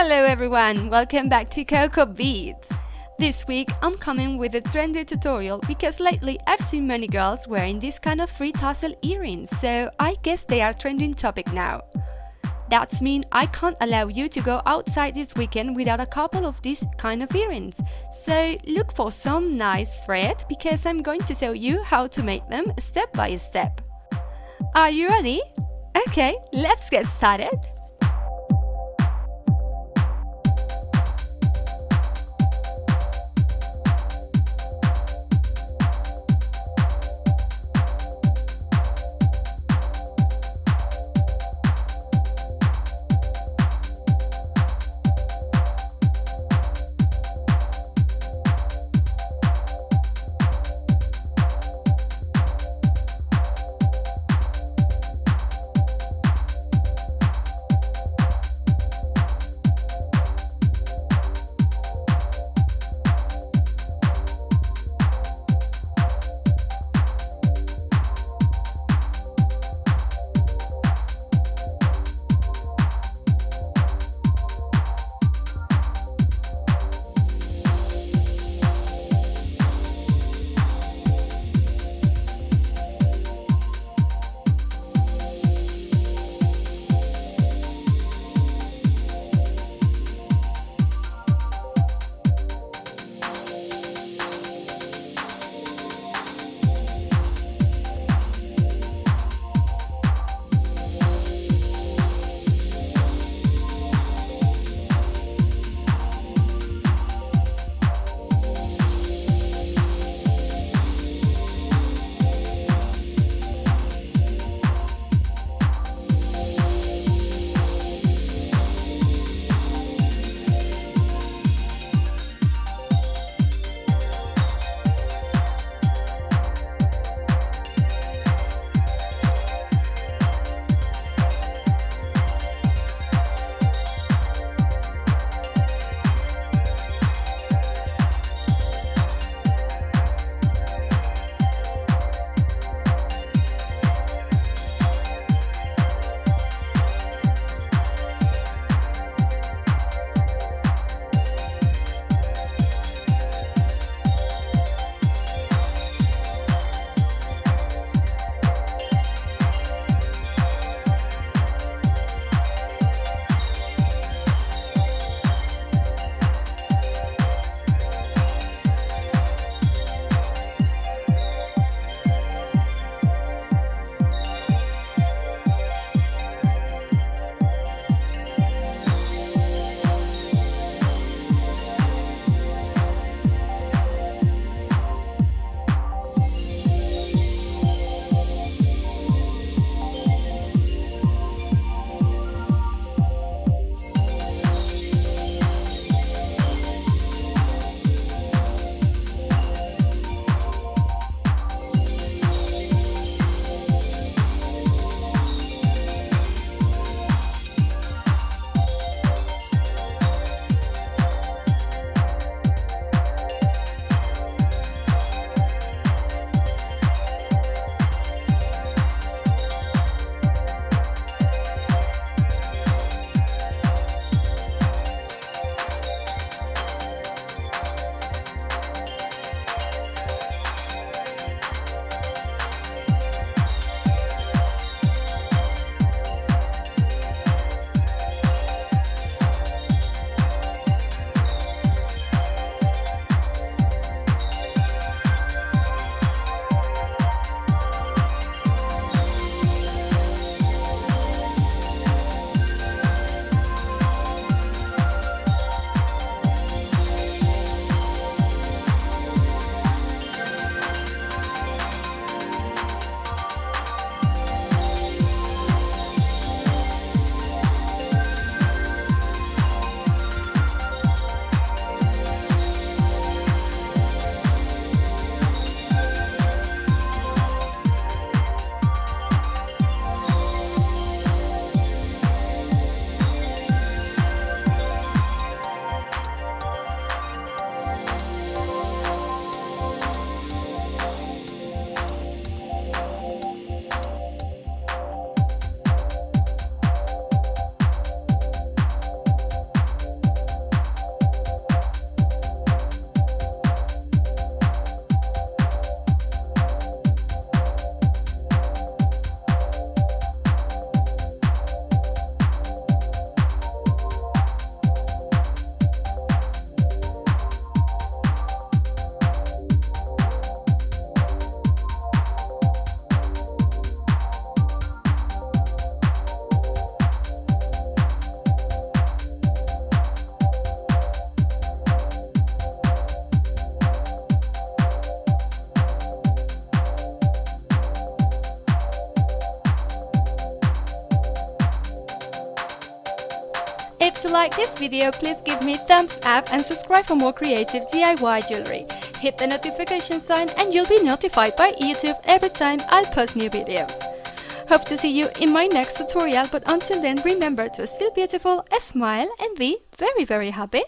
Hello everyone, welcome back to Coco Beats. This week I'm coming with a trendy tutorial because lately I've seen many girls wearing this kind of free tassel earrings, so I guess they are trending topic now. That's mean I can't allow you to go outside this weekend without a couple of these kind of earrings. So look for some nice thread because I'm going to show you how to make them step by step. Are you ready? Okay, let's get started. like this video, please give me a thumbs up and subscribe for more creative DIY jewelry. Hit the notification sign and you'll be notified by YouTube every time I'll post new videos. Hope to see you in my next tutorial, but until then remember to still beautiful, smile and be very happy.